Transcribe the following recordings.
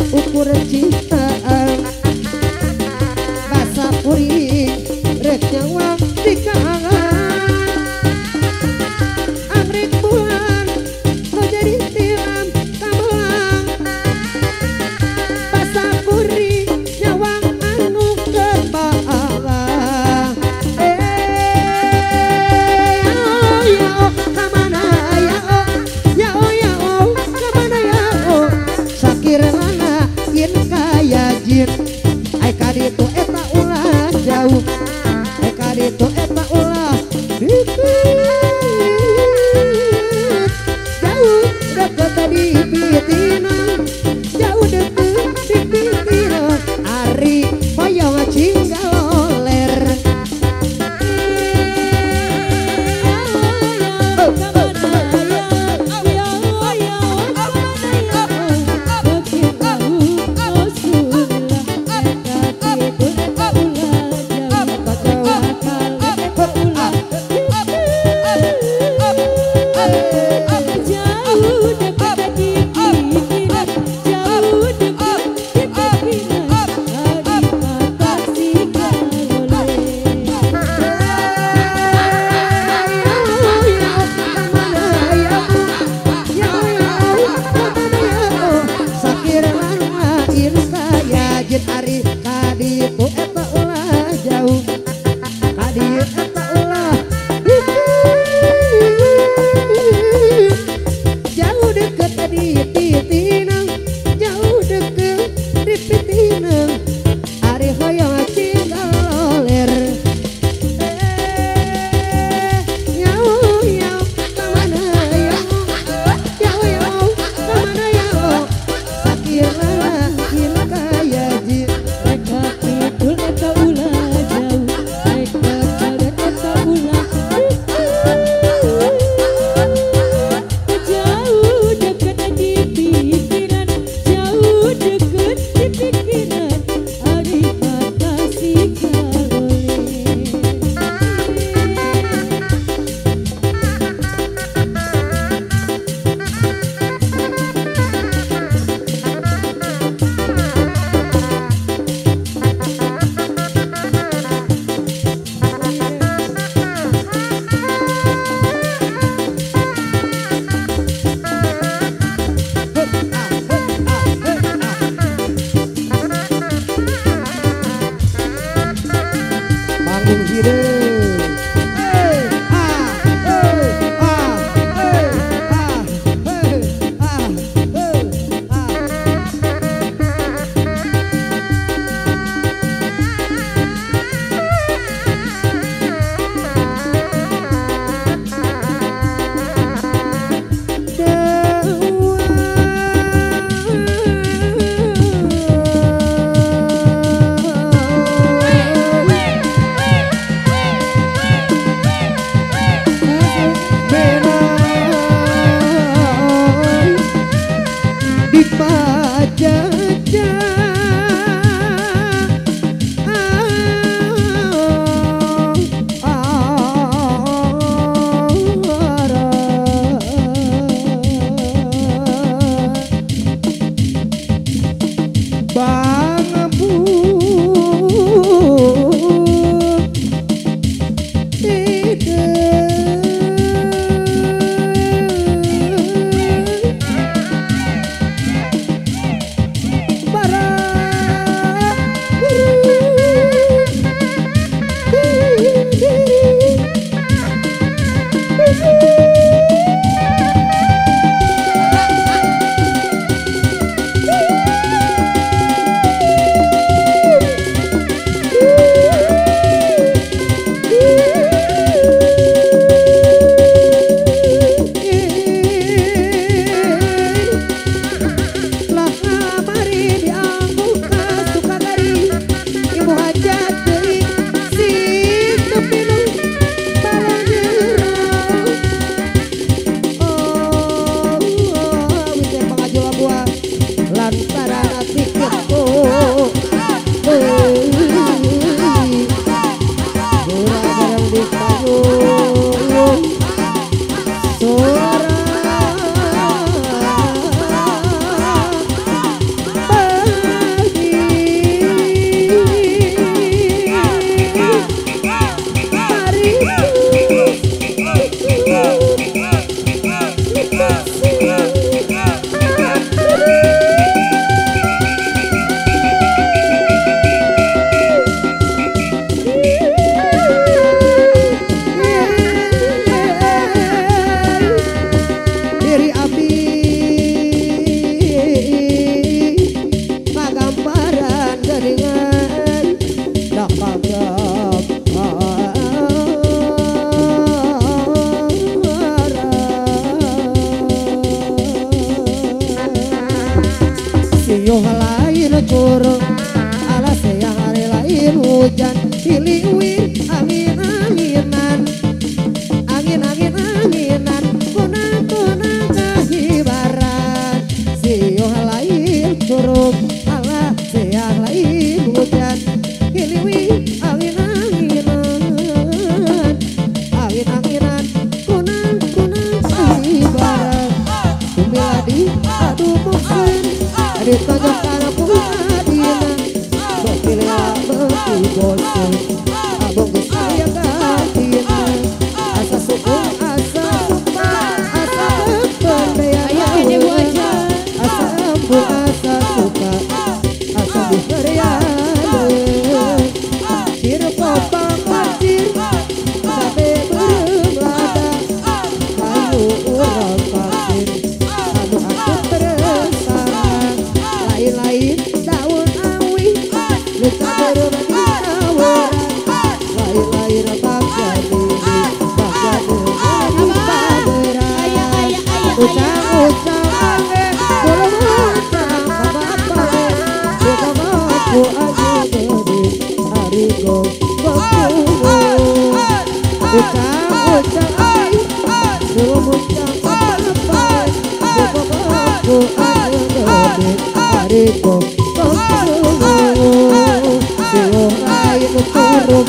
ukur cintaan basa kuring rek nyawa di kangen amrik bulan lo jadi tilam tamulang basa kuring nyawa anu kebalang ya kamana ya kamana ya sakirana yin kaya jin ai kaditu eta ulah jauh ai kaditu eta ulah jauh deket di pitina jauh deket di pitina ari hoyong cinggaloler ari kaditu eta ulah jauh kaditu eta ulah jauh deket di pitina jauh deket di pitina ari hoyong cinggaloler yau kamana yau kamana yau sakirana yin kaya jin jauh deket di pikiran jauh deket di pikiran turun alas yang hari lain hujan siliwir angin-anginan angin-anginan kuna-kuna kahibaran siung lain turun alas yang lain hujan siliwir angin-anginan angin-anginan kuna-kuna kahibaran kumiladi aduh bosan ditonjokkan aku adina berpilih berpilih bosan abang saya katina asa suku asa suka asa berdaya asa ambu asa suka asa berdaya sir kopang pasir sampai berlada kayu urang pasir anu aku teresana lain-lain daun awi luka berbanding tawaran lain-lain bak jadi ucang-ucang ane belum ucang bapak-bapak kita mampu aja gede harigo bangku ucang-ucang ane belum ucang bapak-bapak kita mampu aja gede harigo bangku siung lain turun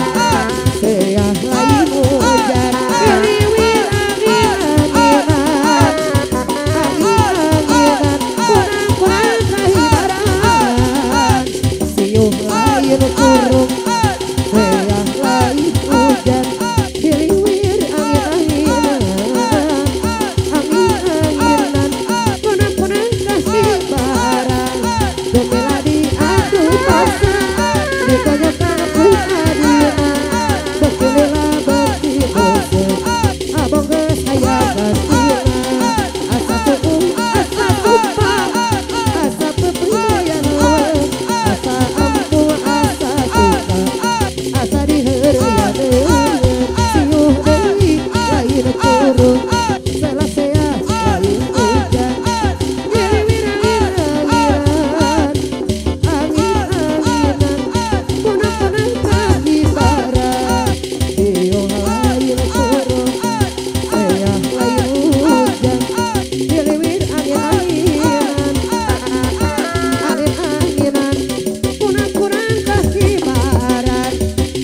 siang lain hujan siliwir angin-anginan angin-anginan kurang-kurang kahibaran siung lain turun siang lain hujan siliwir angin-anginan angin-anginan kurang-kurang kahibaran gemiladi aduh bosan ditonjokkan aku adina berpilihlah berpi bosan abang kesayangan tina asa suku asa supa asa pepedoyan asa ampu asa suka asa diherian siuh deui lain turun selasea lain hujan angin-anginan angin-anginan kuna-kuna kahibaran siung lain turun saya lain hujan siliwir angin-anginan angin-anginan kuna-kuna kahibaran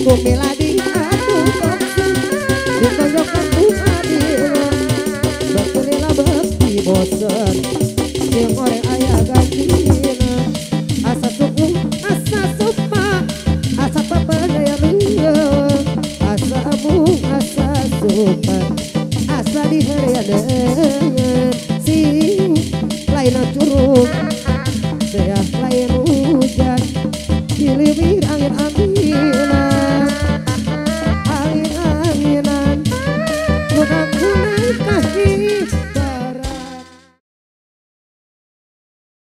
kumiladi aduh bosan ditonjokkan ku adina berpilihlah bekti bosan sing goreng ayah gantina asa suku asa supa asa pepedoyan asa amung asa suka asa diherian si lain turun